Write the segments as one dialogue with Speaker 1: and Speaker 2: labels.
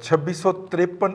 Speaker 1: 2653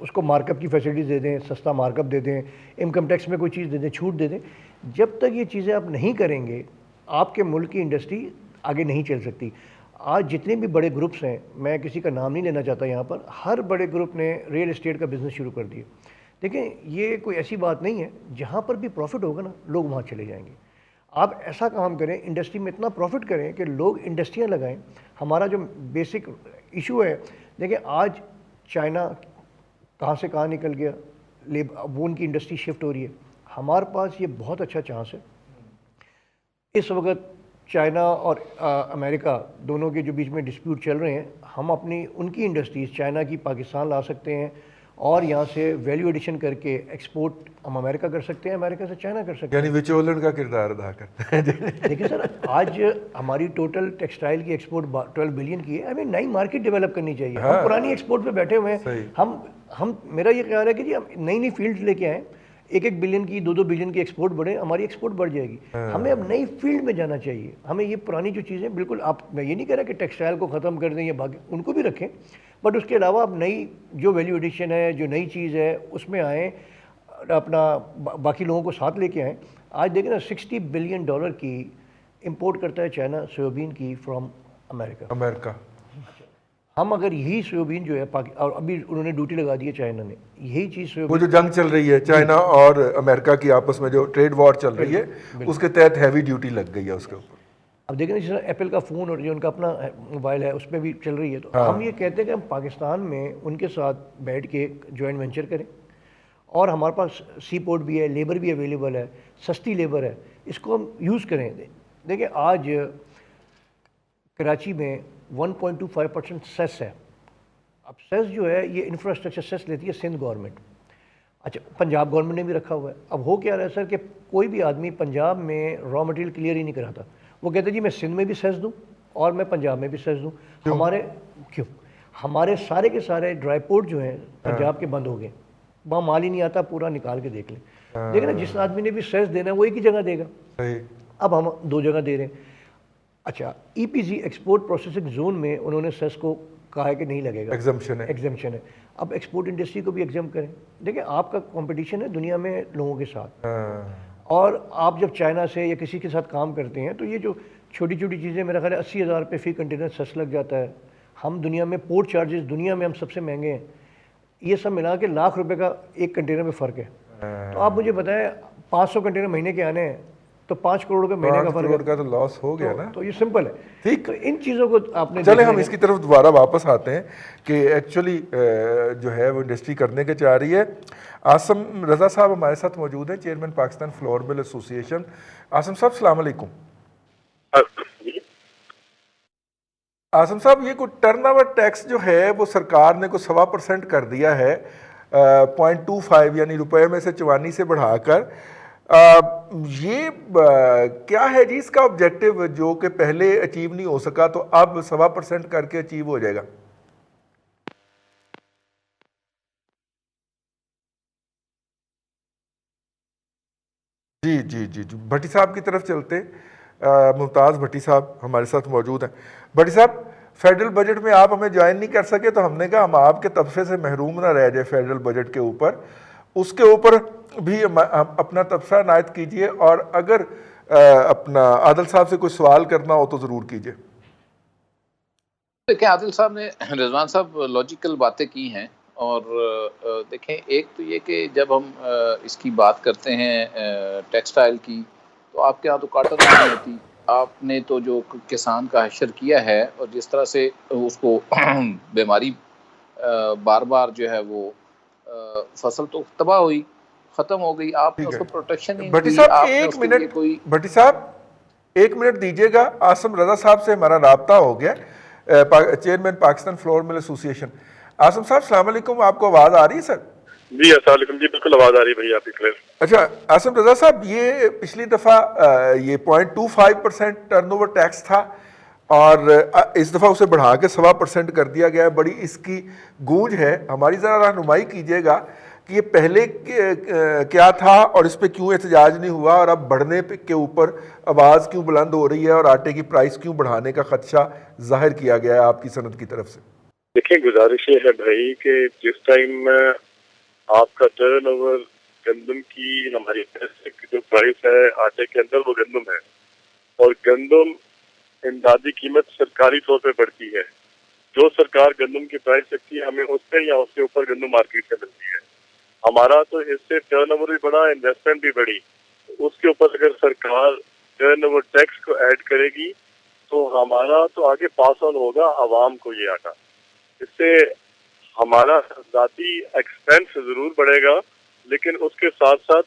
Speaker 2: اس کو mark up کی facilities دے دیں, سستا مارک اپ دے دیں, انکم ٹیکس میں کوئی چیز دے دیں, چھوٹ دے دیں. جب تک یہ چیزیں آپ نہیں کریں گے آپ کے ملک کی انڈسٹری آگے نہیں چل سکتی. آج جتنے بھی بڑے گروپس ہیں, میں کسی کا نام نہیں لینا چاہتا یہاں پر, ہر بڑے گروپ نے ریئل اسٹیٹ کا بزنس شروع کر دیا. دیکھیں یہ کوئی ایسی بات نہیں ہے, جہاں پر بھی پروفٹ ہوگا نا لوگ وہاں چلے جائیں گے. آپ ایسا کام کریں, انڈسٹری میں اتنا پروفٹ کریں کہ لوگ انڈسٹریاں لگائیں. ہمارا جو بیسک ایشو ہے, دیکھیں آج چائنا کہاں سے کہاں نکل گیا, وہ ان کی انڈسٹری شفٹ ہو رہی ہے. ہمارے پاس یہ بہت اچھا چانس ہے. اس وقت چائنا اور امریکہ دونوں کے جو بیچ میں ڈسپیوٹ چل رہے ہیں, ہم اپنی ان کی انڈسٹریز چائنا کی پاکستان لا سکتے ہیں اور یہاں سے ویلیو ایڈیشن کر کے ایکسپورٹ ہم امریکہ کر سکتے ہیں, امریکہ سے چائنا کر سکتے ہیں.
Speaker 1: یعنی وچولن کا کردار ادا کرتے ہیں.
Speaker 2: دیکھیں سر, آج ہماری ٹوٹل ٹیکسٹائل کی ایکسپورٹ 12 بلین کی ہے. ہمیں نئی مارکیٹ ڈیولپ کرنی چاہیے. ہم پرانی ایکسپورٹ پہ بیٹھے ہوئے ہیں. ہم میرا یہ خیال ہے کہ جی ہم نئی نئی فیلڈ لے کے آئیں, 1 بلین کی 2 بلین کی ایکسپورٹ بڑھے, ہماری ایکسپورٹ بڑھ جائے گی. ہمیں اب نئی فیلڈ میں جانا چاہیے. ہمیں یہ پرانی جو چیزیں بالکل, آپ میں یہ نہیں کہہ رہا کہ ٹیکسٹائل کو ختم کر دیں یا باقی ان کو بھی رکھیں, بٹ اس کے علاوہ اب نئی جو ویلیو ایڈیشن ہے, جو نئی چیز ہے اس میں آئیں, اپنا باقی لوگوں کو ساتھ لے کے آئیں. آج دیکھیں نا $60 بلین کی امپورٹ کرتا ہے چائنا سویابین کی فرام امریکہ. ہم اگر یہی سویابین جو ہے اور ابھی انہوں نے ڈیوٹی لگا دی ہے چائنا نے, یہی چیز
Speaker 1: وہ جو جنگ چل رہی ہے چائنا اور امریکہ کی آپس میں, جو ٹریڈ وار چل رہی ہے, اس کے تحت ہیوی ڈیوٹی لگ گئی ہے اس کے اوپر.
Speaker 2: اب دیکھیں جس طرح ایپل کا فون اور جو ان کا اپنا موبائل ہے اس میں بھی چل رہی ہے, تو ہم یہ کہتے ہیں کہ ہم پاکستان میں ان کے ساتھ بیٹھ کے جوائنٹ وینچر کریں, اور ہمارے پاس سی پورٹ بھی ہے, لیبر بھی اویلیبل ہے, سستی لیبر ہے, اس کو ہم یوز کریں. دیکھیں آج کراچی میں 1.25% سیس ہے. اب سیس جو ہے یہ انفراسٹرکچر سیس لیتی ہے سندھ گورنمنٹ. اچھا, پنجاب گورنمنٹ نے بھی رکھا ہوا ہے. اب ہو کیا رہا ہے سر کہ کوئی بھی آدمی پنجاب میں را مٹیریل کلیئر ہی نہیں کراتا. وہ کہتے ہیں جی میں سندھ میں بھی سیس دوں اور میں پنجاب میں بھی سیس دوں. ہمارے سارے کے سارے ڈرائی پورٹ جو ہیں پنجاب کے بند ہو گئے, وہاں مال ہی نہیں آتا, پورا نکال کے دیکھ لیں. دیکھیں نا, جس آدمی نے بھی سیس دینا ہے وہ ایک ہی جگہ دے گا. اب ہم 2 جگہ دے رہے ہیں. اچھا, ای پی زی ایکسپورٹ پروسیسنگ زون میں انہوں نے سیس کو کہا ہے کہ نہیں لگے گا, ایگزمپشن ہے. اب ایکسپورٹ انڈسٹری کو بھی ایگزم کریں. دیکھیں آپ کا کمپٹیشن ہے دنیا میں لوگوں کے ساتھ, اور آپ جب چائنا سے یا کسی کے ساتھ کام کرتے ہیں تو یہ جو چھوٹی چھوٹی چیزیں, میرا خیال ہے 80,000 روپے فی کنٹینر سیس لگ جاتا ہے. ہم دنیا میں پورٹ چارجز دنیا میں ہم سب سے مہنگے ہیں. یہ سب ملا کے ₹1,00,000 کا ایک کنٹینر میں فرق ہے. تو آپ مجھے بتائیں 500 کنٹینر مہینے کے آنے ہیں تو 5 کروڑ کا مہینے کا فرق
Speaker 1: کا تو لاس ہو گیا نا.
Speaker 2: تو یہ سمپل ہے. ٹھیک, تو ان چیزوں کو آپ نے,
Speaker 1: چلیں ہم اس کی طرف دوبارہ واپس آتے ہیں کہ ایکچولی جو ہے وہ انڈسٹری کرنے کے چاہ رہی ہے. عاصم رضا صاحب ہمارے ساتھ موجود ہیں, چیئرمین پاکستان فلور مل ایسوسی ایشن. عاصم صاحب السلام علیکم. عاصم صاحب, یہ کوئی ٹرن اوور ٹیکس جو ہے وہ سرکار نے کوئی 1.25% کر دیا ہے, 0.25 یعنی روپے میں سے 44 سے بڑھا کر. یہ کیا ہے جی اس کا آبجیکٹو, جو کہ پہلے اچیو نہیں ہو سکا تو اب 1.25% کر کے اچیو ہو جائے گا؟ جی بھٹی صاحب کی طرف چلتے. ممتاز بھٹی صاحب ہمارے ساتھ موجود ہیں. بھٹی صاحب, فیڈرل بجٹ میں آپ ہمیں جوائن نہیں کر سکے تو ہم نے کہا ہم آپ کے تبصرے سے محروم نہ رہ جائے فیڈرل بجٹ کے اوپر, اس کے اوپر بھی اپنا تبصرہ عنایت کیجئے, اور اگر اپنا عادل صاحب سے کوئی سوال کرنا ہو تو ضرور کیجئے.
Speaker 3: دیکھیں عادل صاحب نے, رضوان صاحب لاجیکل باتیں کی ہیں, اور دیکھیں ایک تو یہ کہ جب ہم اس کی بات کرتے ہیں ٹیکسٹائل کی, تو آپ کے ہاں تو کاٹن نہیں ہوتی. آپ نے تو جو کسان کا حشر کیا ہے, اور جس طرح سے اس کو بیماری بار بار جو ہے وہ فصل تو تباہ ہوئی, ختم ہو گئی, آپ نے اس کو پروٹیکشن نہیں
Speaker 1: بھٹی
Speaker 3: دی.
Speaker 1: صاحب
Speaker 3: آپ نے
Speaker 1: ایک
Speaker 3: اس کے لیے کوئی,
Speaker 1: بھٹی صاحب 1 منٹ دیجیے گا. عاصم رضا صاحب سے ہمارا رابطہ ہو گیا, چیئرمین پاکستان فلور مل ایسوسی ایشن. عاصم صاحب السلام علیکم, آپ کو آواز آ رہی ہے سر؟
Speaker 4: جی السلام علیکم. جی بالکل آواز آ رہی ہے بھائی آپ کی کلیئر.
Speaker 1: اچھا عاصم رضا صاحب, یہ پچھلی دفعہ یہ 0.25% ٹرن اوور ٹیکس تھا, اور اس دفعہ اسے بڑھا کے 1.25% کر دیا گیا ہے. بڑی اس کی گونج ہے, ہماری ذرا رہنمائی کیجیے گا کہ یہ پہلے کیا تھا اور اس پہ کیوں احتجاج نہیں ہوا, اور اب بڑھنے کے اوپر آواز کیوں بلند ہو رہی ہے, اور آٹے کی پرائس کیوں بڑھانے کا خدشہ ظاہر کیا گیا ہے آپ کی صنعت کی طرف سے؟
Speaker 4: دیکھیں گزارش یہ ہے بھائی کہ جس ٹائم آپ کا ٹرن اوور گندم کی ہماری بیسک جو پرائس ہے آٹے کے اندر وہ گندم ہے، اور گندم امدادی قیمت سرکاری طور پہ بڑھتی ہے. جو سرکار گندم کی پرائس رکھتی ہے ہمیں اس پہ یا اس کے اوپر گندم مارکیٹ سے ملتی ہے. ہمارا تو اس سے ٹرن اوور بھی بڑھا، انویسٹمنٹ بھی بڑھی. اس کے اوپر اگر سرکار ٹرن اوور ٹیکس کو ایڈ کرے گی تو ہمارا تو آگے پاس آن ہوگا عوام کو یہ آٹا. اس سے ہمارا ذاتی ایکسپینس ضرور بڑھے گا، لیکن اس کے ساتھ ساتھ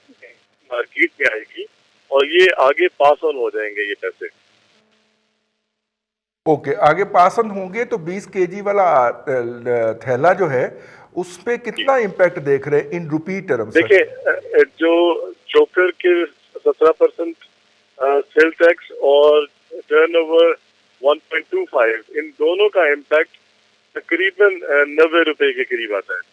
Speaker 4: مارکیٹ میں آئے گی اور یہ آگے پاس آن ہو جائیں گے یہ پیسے.
Speaker 1: اوکے، آگے پاسن ہوں گے تو 20 کے جی والا تھیلا جو ہے اس پہ کتنا امپیکٹ دیکھ رہے ہیں ان روپی ٹرم سے؟
Speaker 4: دیکھیں، جو چوکر کے 17% سیل ٹیکس اور ٹرن اوور 1.25 ان دونوں کا امپیکٹ تقریباً 90 روپے کے قریب آتا ہے.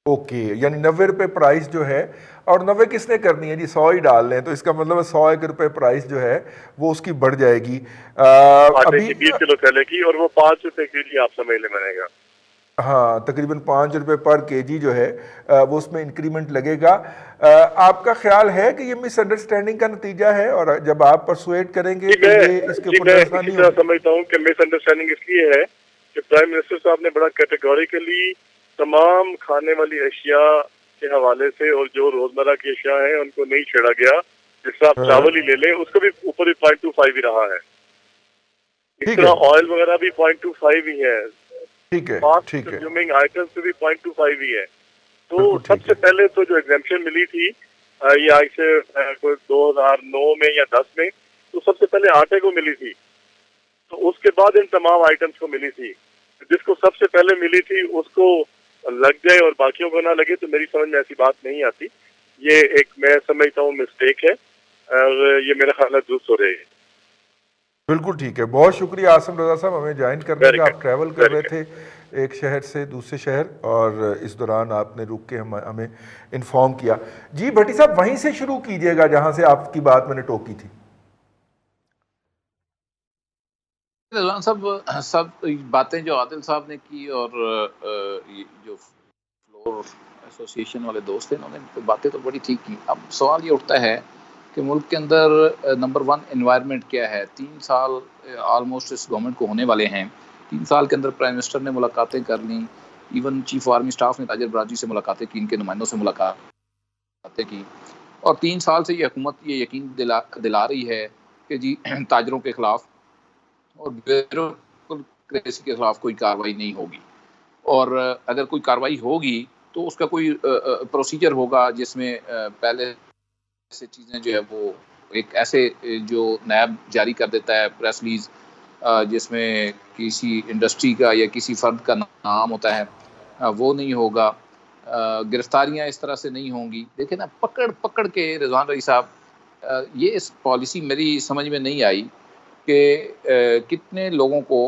Speaker 1: اوکے، یعنی 90 روپے پرائز جو ہے، اور 90 کس نے کرنی ہے جی؟ 100 ہی ڈال لیں تو اس کا مطلب 100 روپے پرائز جو ہے وہ اس کی بڑھ جائے گی.
Speaker 4: آٹے
Speaker 1: ابھی
Speaker 4: کی 20 کلو تھیلے کی، اور وہ 5 روپے کے جی آپ سمجھ لیں بنے گا.
Speaker 1: ہاں، تقریباً 5 روپے پر کے جی جو ہے وہ اس میں انکریمنٹ لگے گا. آپ کا خیال ہے کہ یہ مس انڈرسٹینڈنگ کا نتیجہ ہے، اور جب آپ پرسویٹ کریں گے تو یہ اس کے اوپر
Speaker 4: میں
Speaker 1: نظر
Speaker 4: اسی
Speaker 1: نہیں
Speaker 4: طرح
Speaker 1: ہوگی؟
Speaker 4: سمجھتا ہوں کہ مس انڈرسٹینڈنگ اس لیے ہے کہ پرائم منسٹر صاحب نے بڑا کیٹیگوریکلی تمام کھانے والی اشیاء کے حوالے سے اور جو روزمرہ کی اشیاء ہیں ان کو نہیں چھیڑا گیا. جس سے آپ چاول ہی لے لیں اس کو بھی اوپر بھی 0.25 ہی رہا ہے. اس طرح آئل وغیرہ بھی 0.25 ہی ہے.
Speaker 1: ٹھیک ہے،
Speaker 4: فاسٹ
Speaker 1: ٹھیک ہے،
Speaker 4: کنزیومنگ آئٹمس پہ بھی 0.25 ہی ہے. تو
Speaker 1: بالکل
Speaker 4: سب
Speaker 1: ٹھیک
Speaker 4: سے
Speaker 1: ہے.
Speaker 4: پہلے تو جو ایگزیمپشن ملی تھی یہ آج سے کوئی 2009 میں یا 10 میں، تو سب سے پہلے آٹے کو ملی تھی. تو اس کے بعد ان تمام آئٹمس کو ملی تھی. جس کو سب سے پہلے ملی تھی اس کو لگ جائے اور باقیوں کو نہ لگے تو میری سمجھ میں ایسی بات نہیں آتی. یہ ایک میں سمجھتا ہوں مسٹیک ہے، اور یہ میرا خیال ہے درست ہو رہی ہے.
Speaker 1: بالکل ٹھیک ہے. بہت شکریہ عاصم رضا صاحب ہمیں جوائن کرنے کا. آپ ٹریول کر رہے تھے ایک شہر سے دوسرے شہر، اور اس دوران آپ نے رک کے ہمیں انفارم کیا. جی بھٹی صاحب وہیں سے شروع کیجئے گا جہاں سے آپ کی بات میں نے ٹوکی تھی.
Speaker 3: رضوان صاحب، سب باتیں جو عادل صاحب نے کی اور جو فلور ایسوسی ایشن والے دوست ہیں انہوں نے باتیں تو بڑی ٹھیک کی. اب سوال یہ اٹھتا ہے کہ ملک کے اندر نمبر 1 انوائرمنٹ کیا ہے. 3 سال آلموسٹ اس گورنمنٹ کو ہونے والے ہیں. 3 سال کے اندر پرائم منسٹر نے ملاقاتیں کر لیں، ایون چیف آرمی سٹاف نے تاجر برادری سے ملاقاتیں کی، ان کے نمائندوں سے ملاقاتیں کی، اور 3 سال سے یہ حکومت یہ یقین دلا رہی ہے کہ جی تاجروں کے خلاف اور بیوروکریسی کے خلاف کوئی کارروائی نہیں ہوگی، اور اگر کوئی کارروائی ہوگی تو اس کا کوئی پروسیجر ہوگا جس میں پہلے سے چیزیں جو ہے وہ ایک ایسے جو نیب جاری کر دیتا ہے پریس ریلیز جس میں کسی انڈسٹری کا یا کسی فرد کا نام ہوتا ہے وہ نہیں ہوگا. گرفتاریاں اس طرح سے نہیں ہوں گی. دیکھیں نا، پکڑ کے رضوان رئی صاحب، یہ اس پالیسی میری سمجھ میں نہیں آئی کہ کتنے لوگوں کو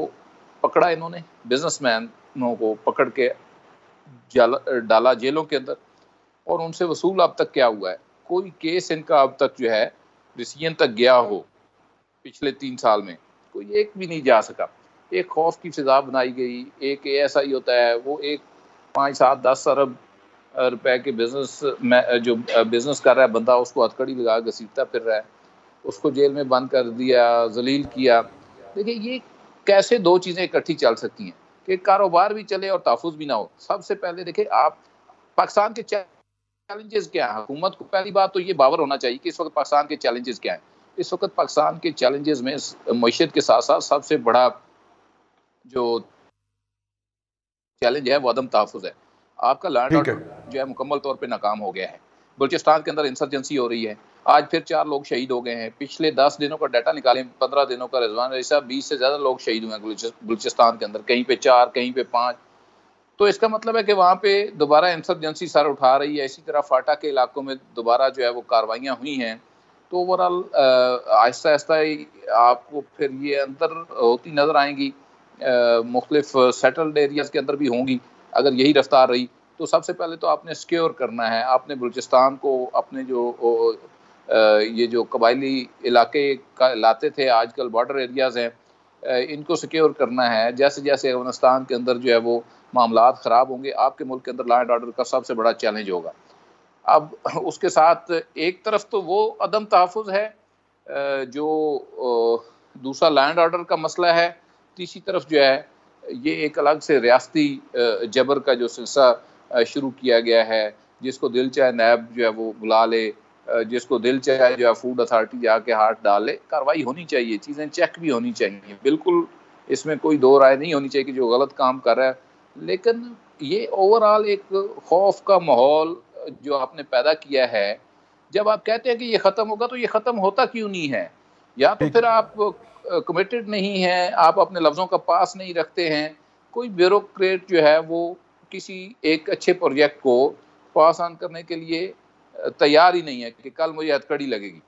Speaker 3: پکڑا انہوں نے، بزنس مینوں کو پکڑ کے ڈالا جیلوں کے اندر، اور ان سے وصول اب تک کیا ہوا ہے؟ کوئی کیس ان کا اب تک جو ہے ریسیجن تک گیا ہو پچھلے 3 سال میں کوئی ایک بھی نہیں جا سکا. ایک خوف کی فضا بنائی گئی. ایک ایسا ہی ہوتا ہے، وہ ایک 5 7 10 ارب روپے کے بزنس میں جو بزنس کر رہا ہے بندہ، اس کو ہتھکڑی لگا گھسیٹتا پھر رہا ہے، اس کو جیل میں بند کر دیا، ذلیل کیا. دیکھیں یہ کیسے 2 چیزیں اکٹھی چل سکتی ہیں کہ کاروبار بھی چلے اور تحفظ بھی نہ ہو؟ سب سے پہلے دیکھیں آپ پاکستان کے چیلنجز کیا ہیں. حکومت کو پہلی بات تو یہ باور ہونا چاہیے کہ اس وقت پاکستان کے چیلنجز کیا ہیں. اس وقت پاکستان کے چیلنجز میں معیشت کے ساتھ ساتھ سب سے بڑا جو چیلنج ہے وہ عدم تحفظ ہے. آپ کا لینڈ
Speaker 1: ٹھیک ہے.
Speaker 3: آرڈر جو ہے مکمل طور پہ ناکام ہو گیا ہے. بلوچستان کے اندر انسرجنسی ہو رہی ہے. آج پھر 4 لوگ شہید ہو گئے ہیں. پچھلے 10 دنوں کا ڈیٹا نکالیں، 15 دنوں کا رضوان رئی صاحب، 20 سے زیادہ لوگ شہید ہوئے ہیں بلوچستان کے اندر، کہیں پہ 4 کہیں پہ 5. تو اس کا مطلب ہے کہ وہاں پہ دوبارہ انسرجنسی سر اٹھا رہی ہے. اسی طرح فاٹا کے علاقوں میں دوبارہ جو ہے وہ کاروائیاں ہوئی ہیں. تو اوورآل آہستہ آہستہ آپ کو پھر یہ اندر ہوتی نظر آئیں گی، مختلف سیٹلڈ ایریاز کے اندر بھی ہوں گی. اگر یہی رفتار رہی تو سب سے پہلے تو آپ نے سیکیور کرنا ہے. آپ نے بلوچستان کو اپنے یہ جو قبائلی علاقے لاتے تھے، آج کل بارڈر ایریاز ہیں، ان کو سیکیور کرنا ہے. جیسے جیسے افغانستان کے اندر جو ہے وہ معاملات خراب ہوں گے, آپ کے ملک کے اندر لا اینڈ آرڈر کا سب سے بڑا چیلنج ہوگا. اب اس کے ساتھ ایک طرف تو وہ عدم تحفظ ہے جو دوسرا لا اینڈ آرڈر کا مسئلہ ہے, تیسری طرف جو ہے یہ ایک الگ سے ریاستی جبر کا جو سلسلہ شروع کیا گیا ہے, جس کو دل چاہے نیب جو ہے وہ بلا لے, جس کو دل چاہے جو ہے فوڈ اتھارٹی جا کے ہاتھ ڈال لے. کارروائی ہونی چاہیے, چیزیں چیک بھی ہونی چاہیے, بالکل اس میں کوئی دو رائے نہیں ہونی چاہیے کہ جو غلط کام کر رہا ہے. لیکن یہ اوور آل ایک خوف کا ماحول جو آپ نے پیدا کیا ہے, جب آپ کہتے ہیں کہ یہ ختم ہوگا تو یہ ختم ہوتا کیوں نہیں ہے؟ یا تو پھر آپ کمیٹڈ نہیں ہیں, آپ اپنے لفظوں کا پاس نہیں رکھتے ہیں. کوئی بیوروکریٹ جو ہے وہ کسی ایک اچھے پروجیکٹ کو پاس آن کرنے کے لیے تیار ہی نہیں ہے کہ کل مجھے ہتھکڑی لگے گی.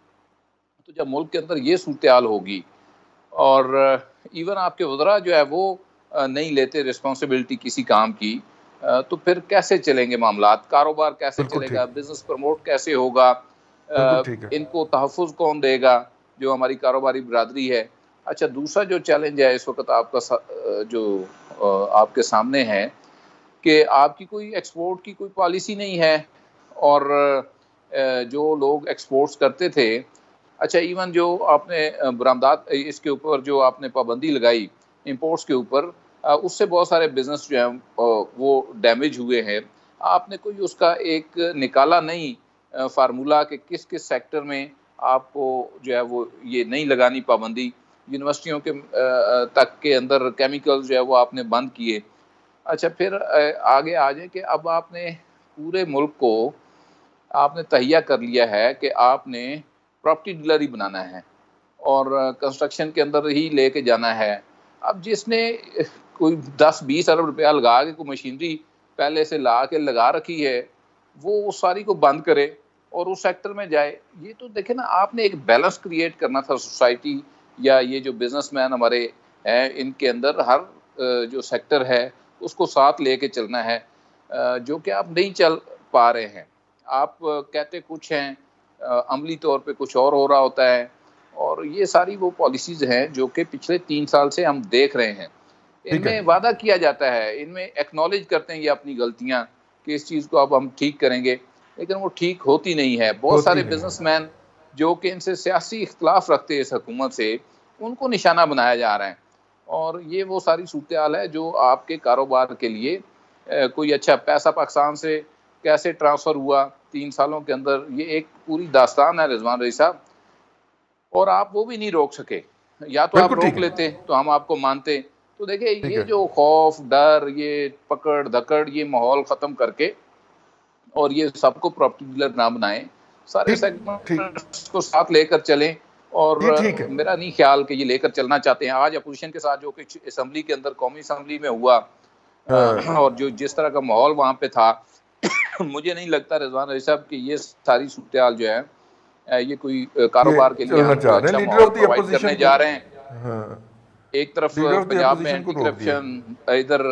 Speaker 3: تو جب ملک کے اندر یہ صورتحال ہوگی اور ایون آپ کے وزراء جو ہے وہ نہیں لیتے رسپانسبلٹی کسی کام کی, تو پھر کیسے چلیں گے معاملات؟ کاروبار کیسے چلے گا؟ بزنس پروموٹ کیسے ہوگا؟ ان کو تحفظ کون دے گا جو ہماری کاروباری برادری ہے؟ اچھا, دوسرا جو چیلنج ہے اس وقت آپ کا جو آپ کے سامنے ہے کہ آپ کی کوئی ایکسپورٹ کی کوئی پالیسی نہیں ہے, اور جو لوگ ایکسپورٹس کرتے تھے, اچھا ایون جو آپ نے برآمدات اس کے اوپر جو آپ نے پابندی لگائی امپورٹس کے اوپر, اس سے بہت سارے بزنس جو ہیں وہ ڈیمیج ہوئے ہیں. آپ نے کوئی اس کا ایک نکالا نہیں فارمولا کہ کس کس سیکٹر میں آپ کو جو ہے وہ یہ نہیں لگانی پابندی. یونیورسٹیوں کے تک کے اندر کیمیکل جو ہے وہ آپ نے بند کیے. اچھا, پھر آگے آ جائیں کہ اب آپ نے پورے ملک کو آپ نے تہیا کر لیا ہے کہ آپ نے پراپرٹی ڈیلر ہی بنانا ہے اور کنسٹرکشن کے اندر ہی لے کے جانا ہے. اب جس نے کوئی 10-20 ارب روپیہ لگا کے کوئی مشینری پہلے سے لا کے لگا رکھی ہے, وہ اس ساری کو بند کرے اور اس سیکٹر میں جائے. یہ تو دیکھیں نا, آپ نے ایک بیلنس کریٹ کرنا تھا سوسائٹی یا یہ جو بزنس مین ہمارے ہیں ان کے اندر, ہر جو سیکٹر ہے اس کو ساتھ لے کے چلنا ہے, جو کہ آپ نہیں چل پا رہے ہیں. آپ کہتے کچھ ہیں, عملی طور پہ کچھ اور ہو رہا ہوتا ہے. اور یہ ساری وہ پالیسیز ہیں جو کہ پچھلے 3 سال سے ہم دیکھ رہے ہیں. ان میں وعدہ کیا جاتا ہے, ان میں ایکنالج کرتے ہیں یہ اپنی غلطیاں کہ اس چیز کو اب ہم ٹھیک کریں گے, لیکن وہ ٹھیک ہوتی نہیں ہے. بہت سارے بزنس مین جو کہ ان سے سیاسی اختلاف رکھتے ہیں اس حکومت سے, ان کو نشانہ بنایا جا رہا ہے. اور یہ وہ ساری صورتحال ہے جو آپ کے کاروبار کے لیے کوئی اچھا پیسہ پاکستان سے کیسے ٹرانسفر ہوا 3 سالوں کے اندر, یہ ایک پوری داستان ہے رضوان رئی صاحب, اور آپ وہ بھی نہیں روک سکے. یا تو آپ روک لیتے تو ہم آپ کو مانتے. تو دیکھیں یہ جو خوف ڈر, یہ پکڑ دھکڑ, یہ ماحول ختم کر کے, اور یہ سب کو پراپرٹی ڈیلر نہ بنائیں, سارے سیگمنٹس کو ساتھ لے کر چلیں. اور میرا نہیں خیال کہ یہ لے کر چلنا چاہتے ہیں. آج اپوزیشن کے ساتھ جو کچھ اسمبلی کے اندر قومی اسمبلی میں ہوا اور جو جس طرح کا ماحول وہاں پہ تھا, مجھے نہیں لگتا رضوان رئی صاحب کہ یہ ساری صورتحال جو ہے یہ کوئی کاروبار کے لیے اچھا ماحول پرووائڈ کرنے جا رہے ہیں. ایک طرف پنجاب میں اینٹی کرپشن, ادھر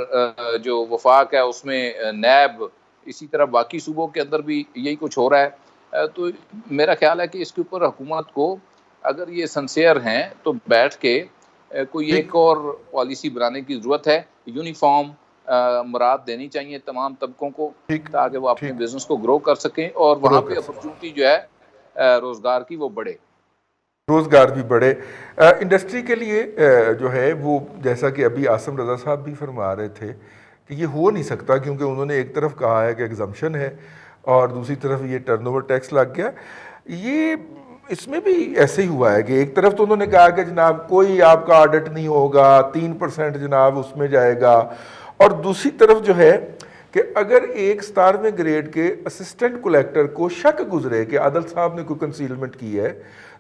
Speaker 3: جو وفاق ہے اس میں نیب, اسی طرح باقی صوبوں کے اندر بھی یہی کچھ ہو رہا ہے. تو میرا خیال ہے کہ اس کے اوپر حکومت کو اگر یہ سنسیئر ہیں تو بیٹھ کے کوئی ایک اور پالیسی بنانے کی ضرورت ہے. یونیفارم مراد دینی چاہیے تمام طبقوں کو تاکہ وہ اپنے بزنس کو گرو کر سکیں, اور وہاں پہ اپرچونٹی جو ہے روزگار کی وہ بڑھے,
Speaker 1: روزگار بھی بڑھے. انڈسٹری کے لیے جو ہے وہ جیسا کہ ابھی عاصم رضا صاحب بھی فرما رہے تھے کہ یہ ہو نہیں سکتا, کیونکہ انہوں نے ایک طرف کہا ہے کہ ایگزمپشن ہے اور دوسری طرف یہ ٹرن اوور ٹیکس لگ گیا. یہ اس میں بھی ایسے ہی ہوا ہے کہ ایک طرف تو انہوں نے کہا کہ جناب کوئی آپ کا آڈٹ نہیں ہوگا, 3% جناب اس میں جائے گا, اور دوسری طرف جو ہے کہ اگر ایک 17ویں گریڈ کے اسسٹنٹ کلیکٹر کو شک گزرے کہ عادل صاحب نے کوئی کنسیلمنٹ کی ہے,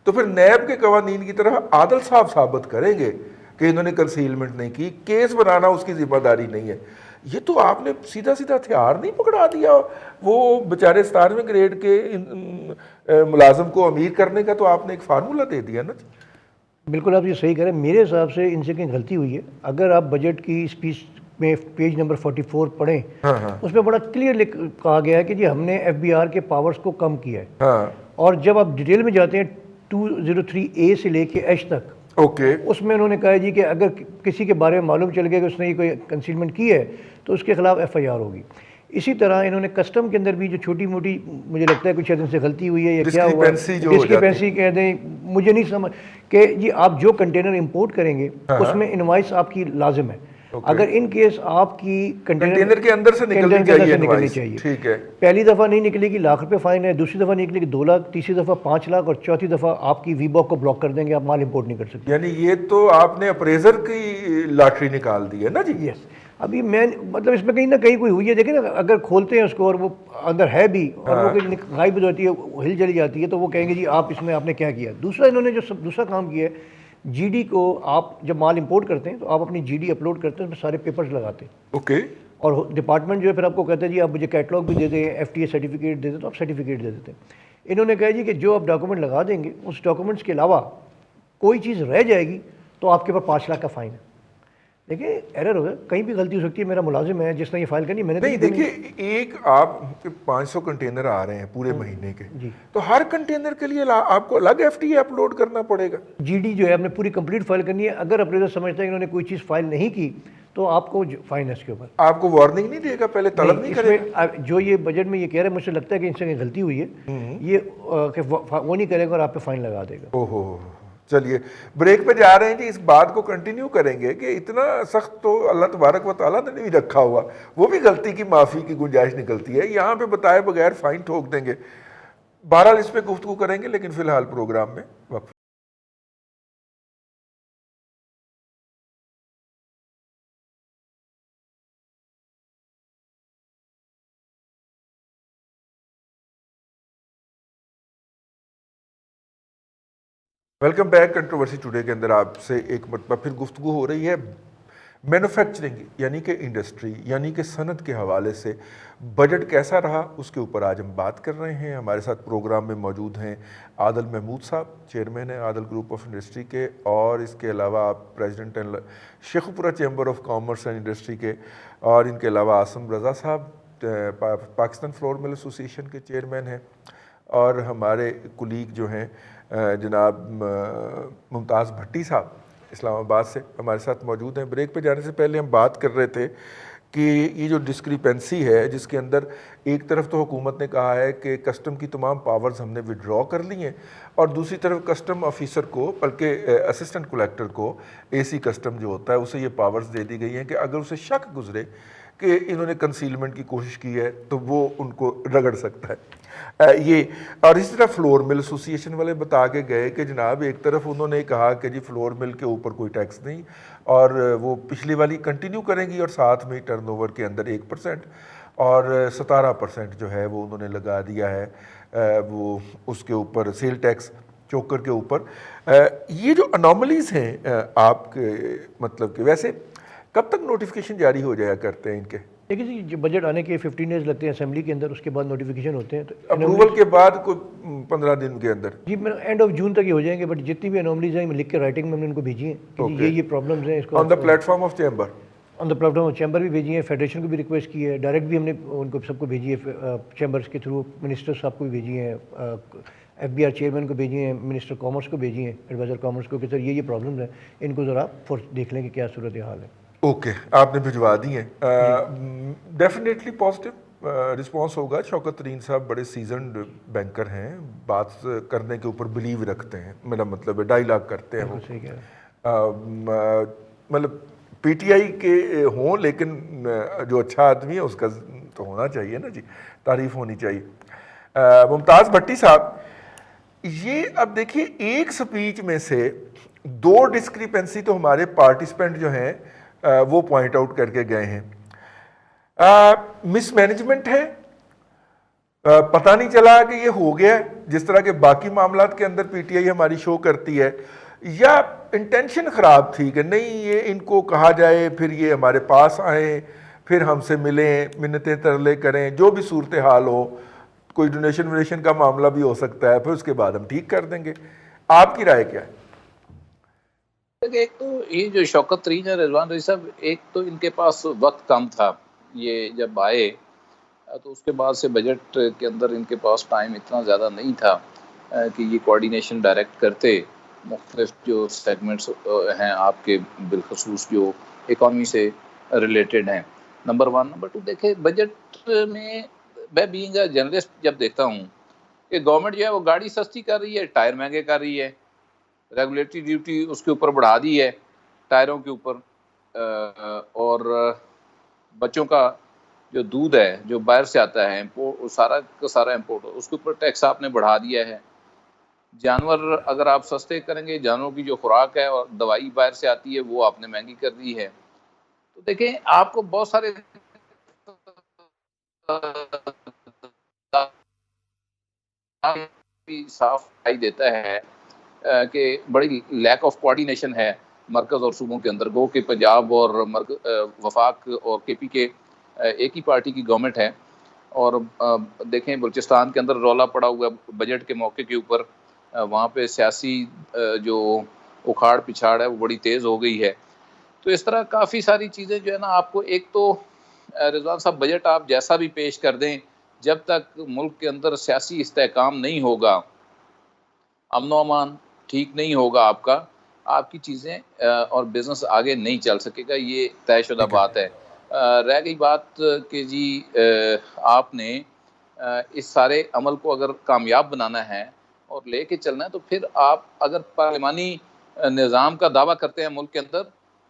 Speaker 1: تو پھر نیب کے قوانین کی طرف عادل صاحب ثابت کریں گے کہ انہوں نے کنسیلمنٹ نہیں کی, کیس بنانا اس کی ذمہ داری نہیں ہے. یہ تو آپ نے سیدھا ہتھیار نہیں پکڑا دیا وہ بیچارے 17ویں گریڈ کے ملازم کو امیر کرنے کا, تو آپ نے ایک فارمولہ دے دیا نا.
Speaker 2: بالکل آپ یہ صحیح کہہ رہے ہیں. میرے حساب سے ان سے کہیں غلطی ہوئی ہے. اگر آپ بجٹ کی اسپیچ میں پیج نمبر 44 پڑھیں, اس میں بڑا کلیئر کہا گیا ہے کہ جی ہم نے FBR کے پاورز کو کم کیا ہے, اور جب آپ ڈیٹیل میں جاتے ہیں 203A سے لے کے H تک
Speaker 1: اوکے
Speaker 2: اس میں انہوں نے کہا جی کہ اگر کسی کے بارے میں معلوم چل گیا کہ اس نے یہ کوئی کنسیلمنٹ کی ہے تو اس کے خلاف ایف آئی آر ہوگی. اسی طرح انہوں نے کسٹم کے اندر بھی جو چھوٹی موٹی مجھے لگتا ہے کچھ شاید ان سے غلطی ہوئی ہے یا کیا ہوا ڈسکریپنسی کہہ دیں, مجھے نہیں سمجھ کہ جی آپ جو کنٹینر امپورٹ کریں گے اس میں انوائس آپ کی لازم ہے. اگر ان کیس آپ کی
Speaker 1: کنٹینر کے اندر سے نکلنی چاہیے, ٹھیک ہے,
Speaker 2: پہلی دفعہ نہیں نکلے گی ₹1,00,000 فائن ہے, دوسری دفعہ نہیں نکلے گی 2 لاکھ, تیسری دفعہ 5 لاکھ اور چوتھی دفعہ آپ کی وی باک کو بلاک کر دیں گے, آپ مال امپورٹ نہیں کر سکتے.
Speaker 1: یعنی یہ تو آپ نے اپریزر کی لاٹری نکال دی ہے نا جی.
Speaker 2: یس, ابھی میں مطلب اس میں کہیں نہ کہیں کوئی ہوئی ہے, دیکھیں نا اگر کھولتے ہیں اس کو اور وہ اندر ہے بھی اور وہ کوئی غائب ہو جاتی ہے, ہل چلی جاتی ہے, تو وہ کہیں گے جی آپ اس میں آپ نے کیا کیا. دوسرا انہوں نے جو دوسرا کام کیا ہے, جی ڈی کو آپ جب مال امپورٹ کرتے ہیں تو آپ اپنی جی ڈی اپلوڈ کرتے ہیں, اس میں سارے پیپرز لگاتے ہیں.
Speaker 1: اوکے,
Speaker 2: اور ڈپارٹمنٹ جو ہے پھر آپ کو کہتا ہے جی آپ مجھے کیٹلاگ بھی دے دیں, ایف ٹی اے سرٹیفکیٹ دے دیں, تو آپ سرٹیفکیٹ دے دیتے ہیں. انہوں نے کہا جی کہ جو آپ ڈاکومنٹ لگا دیں گے اس ڈاکومنٹس کے علاوہ کوئی چیز رہ جائے گی تو آپ کے اوپر 5 لاکھ کا فائن ہے. دیکھیں ایرر ہوگا, کہیں بھی غلطی ہو سکتی ہے, میرا ملازم ہے جس نے یہ فائل کرنی, میں نے
Speaker 1: نہیں. دیکھیے ایک آپ 500 کنٹینر آ رہے ہیں پورے مہینے کے, تو ہر کنٹینر کے لیے آپ کو الگ ایف ٹی اے اپلوڈ کرنا پڑے گا.
Speaker 2: جی ڈی جو ہے آپ نے پوری کمپلیٹ فائل کرنی ہے. اگر اپریزر سمجھتا ہے کہ انہوں نے کوئی چیز فائل نہیں کی تو آپ کو فائن ہے اس کے اوپر.
Speaker 1: آپ کو وارننگ نہیں دے گا, پہلے طلب نہیں کرے گا.
Speaker 2: جو یہ بجٹ میں یہ کہہ رہے ہیں, مجھ سے لگتا ہے کہ ان سے غلطی ہوئی ہے, یہ کہ وہ نہیں کرے گا اور آپ پہ فائن لگا دے گا.
Speaker 1: اوہو, چلیے بریک پہ جا رہے ہیں جی, اس بات کو کنٹینیو کریں گے کہ اتنا سخت تو اللہ تبارک و تعالیٰ نے نہیں رکھا ہوا, وہ بھی غلطی کی معافی کی گنجائش نکلتی ہے. یہاں پہ بتائے بغیر فائن ٹھوک دیں گے. بہرحال اس پہ گفتگو کریں گے, لیکن فی الحال پروگرام میں وقف. Welcome back. کنٹروورسی ٹوڈے کے اندر آپ سے ایک مرتبہ پھر گفتگو ہو رہی ہے مینوفیکچرنگ یعنی کہ انڈسٹری یعنی کہ صنعت کے حوالے سے. بجٹ کیسا رہا اس کے اوپر آج ہم بات کر رہے ہیں. ہمارے ساتھ پروگرام میں موجود ہیں عادل محمود صاحب, چیئرمین ہیں عادل گروپ آف انڈسٹری کے, اور اس کے علاوہ آپ پریزیڈنٹ ہیں شیخو پورہ chamber of commerce and industry کے, اور ان کے علاوہ آسم رضا صاحب پاکستان فلور مل ایسوسیشن کے چیئرمین ہیں, اور ہمارے کولیگ جو ہیں جناب ممتاز بھٹی صاحب اسلام آباد سے ہمارے ساتھ موجود ہیں. بریک پہ جانے سے پہلے ہم بات کر رہے تھے کہ یہ جو ڈسکریپنسی ہے, جس کے اندر ایک طرف تو حکومت نے کہا ہے کہ کسٹم کی تمام پاورز ہم نے وڈرا کر لی ہیں, اور دوسری طرف کسٹم آفیسر کو بلکہ اسسٹنٹ کلیکٹر کو اے سی کسٹم جو ہوتا ہے اسے یہ پاورز دے دی گئی ہیں کہ اگر اسے شک گزرے کہ انہوں نے کنسیلمنٹ کی کوشش کی ہے تو وہ ان کو رگڑ سکتا ہے. یہ اور اسی طرح فلور مل ایسوسیشن والے بتا کے گئے کہ جناب ایک طرف انہوں نے کہا کہ جی فلور مل کے اوپر کوئی ٹیکس نہیں, اور وہ پچھلی والی کنٹینیو کریں گی, اور ساتھ میں ٹرن اوور کے اندر 1% اور 17% جو ہے وہ انہوں نے لگا دیا ہے وہ اس کے اوپر سیل ٹیکس چوکر کے اوپر. یہ جو انوملیز ہیں آپ کے مطلب کہ ویسے کب تک نوٹیفیکیشن جاری ہو جایا کرتے ہیں ان کے؟
Speaker 2: دیکھیے جی, جو بجٹ آنے کے 15 ڈیز لگتے ہیں اسمبلی کے اندر, اس کے بعد نوٹیفیکیشن ہوتے ہیں. تو
Speaker 1: اپروول کے بعد کوئی 15 دن کے اندر
Speaker 2: جی اینڈ آف جون تک ہی ہو جائیں گے. بٹ جتنی بھی انوملیز ہیں میں لکھ کے رائٹنگ میں ہم نے ان کو بھیجی ہیں کہ یہ پرابلمز ہیں. اس کو
Speaker 1: on the platform of chamber,
Speaker 2: on the platform of chamber بھی بھیجی ہیں, فیڈریشن کو بھی ریکویسٹ کی ہے, ڈائریکٹ بھی ہم نے ان کو سب کو بھیجی ہے چیمبرس کے تھرو, منسٹر صاحب کو بھی بھیجی ہیں, ایف بی آر چیئرمین کو بھیجی ہیں, منسٹر کامرس کو بھیجی ہیں, ایڈوائزر کامرس کو کہ سر یہ پرابلمز ہیں, ان کو ذرا دیکھ لیں کہ کیا صورت حال ہے.
Speaker 1: اوکے, آپ نے بھجوا دی ہیں. ڈیفینیٹلی پازیٹیو رسپانس ہوگا. شوکت ترین صاحب بڑے سیزنڈ بینکر ہیں, بات کرنے کے اوپر بلیو رکھتے ہیں, میرا مطلب ہے ڈائیلاگ کرتے ہیں وہ, مطلب پی ٹی آئی کے ہوں لیکن جو اچھا آدمی ہے اس کا تو ہونا چاہیے نا جی, تعریف ہونی چاہیے. ممتاز بھٹی صاحب, یہ اب دیکھیے ایک سپیچ میں سے 2 ڈسکریپنسی تو ہمارے پارٹیسپینٹ جو ہیں وہ پوائنٹ آؤٹ کر کے گئے ہیں. مس مینجمنٹ ہے, پتہ نہیں چلا کہ یہ ہو گیا جس طرح کے باقی معاملات کے اندر پی ٹی آئی ہماری شو کرتی ہے, یا انٹینشن خراب تھی کہ نہیں یہ ان کو کہا جائے, پھر یہ ہمارے پاس آئیں, پھر ہم سے ملیں, منتیں ترلے کریں, جو بھی صورتحال ہو, کوئی ڈونیشن ونیشن کا معاملہ بھی ہو سکتا ہے, پھر اس کے بعد ہم ٹھیک کر دیں گے. آپ کی رائے کیا ہے؟
Speaker 3: ایک تو یہ جو شوکت ترین ہے رضوان رضی صاحب, ایک تو ان کے پاس وقت کم تھا, یہ جب آئے تو اس کے بعد سے بجٹ کے اندر ان کے پاس ٹائم اتنا زیادہ نہیں تھا کہ یہ کوارڈینیشن ڈائریکٹ کرتے, مختلف جو سیگمنٹس ہیں آپ کے بالخصوص جو اکانومی سے ریلیٹڈ ہیں. نمبر 1. نمبر 2, دیکھیں بجٹ میں بینگ اے جرنلسٹ جب دیکھتا ہوں کہ گورنمنٹ جو ہے وہ گاڑی سستی کر رہی ہے, ٹائر مہنگے کر رہی ہے, ریگولیٹری ڈیوٹی اس کے اوپر بڑھا دی ہے ٹائروں کے اوپر, اور بچوں کا جو دودھ ہے جو باہر سے آتا ہے سارا کا سارا امپورٹ, اس کے اوپر ٹیکس آپ نے بڑھا دیا ہے. جانور اگر آپ سستے کریں گے, جانوروں کی جو خوراک ہے اور دوائی باہر سے آتی ہے وہ آپ نے مہنگی کر دی ہے. تو دیکھیں آپ کو بہت سارے صاف دکھائی دیتا ہے کہ بڑی لیک آف کوآرڈینیشن ہے مرکز اور صوبوں کے اندر. گو کہ پنجاب اور وفاق اور کے پی کے ایک ہی پارٹی کی گورنمنٹ ہے, اور دیکھیں بلوچستان کے اندر رولا پڑا ہوا بجٹ کے موقع کے اوپر, وہاں پہ سیاسی جو اکھاڑ پچھاڑ ہے وہ بڑی تیز ہو گئی ہے. تو اس طرح کافی ساری چیزیں جو ہے نا آپ کو, ایک تو رضوان صاحب بجٹ آپ جیسا بھی پیش کر دیں, جب تک ملک کے اندر سیاسی استحکام نہیں ہوگا, امن و امان ٹھیک نہیں ہوگا آپ کی چیزیں اور بزنس آگے نہیں چل سکے گا, یہ طے شدہ بات ہے. رہ گئی بات کہ جی آپ نے اس سارے عمل کو اگر کامیاب بنانا ہے اور لے کے چلنا ہے, تو پھر آپ اگر پارلیمانی نظام کا دعویٰ کرتے ہیں ملک کے اندر,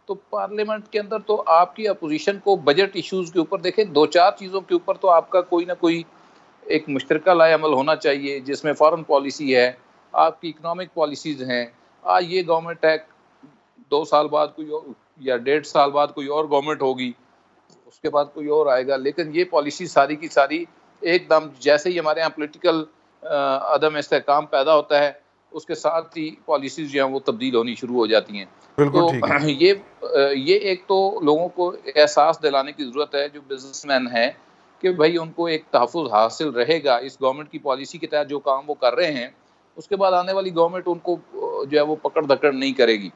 Speaker 3: تو پارلیمنٹ کے اندر تو آپ کی اپوزیشن کو بجٹ ایشوز کے اوپر, دیکھیں 2-4 چیزوں کے اوپر تو آپ کا کوئی نہ کوئی ایک مشترکہ لائے عمل ہونا چاہیے, جس میں فارن پالیسی ہے, آپ کی اکنامک پالیسیز ہیں. یہ گورنمنٹ ہے 2 سال بعد کوئی یا 1.5 سال بعد کوئی اور گورنمنٹ ہوگی, اس کے بعد کوئی اور آئے گا, لیکن یہ پالیسی ساری کی ساری ایک دم جیسے ہی ہمارے یہاں پولیٹیکل عدم استحکام پیدا ہوتا ہے, اس کے ساتھ ہی پالیسیز جو ہیں وہ تبدیل ہونی شروع ہو جاتی ہیں.
Speaker 1: بالکل
Speaker 3: تو
Speaker 1: ٹھیک ہے.
Speaker 3: یہ ایک تو لوگوں کو احساس دلانے کی ضرورت ہے جو بزنس مین ہیں, کہ بھائی ان کو ایک تحفظ حاصل رہے گا اس گورنمنٹ کی پالیسی کے تحت جو کام وہ کر رہے ہیں, اس کے بعد آنے والی گورنمنٹ ان کو جو ہے وہ پکڑ دھکڑ نہیں کرے گی.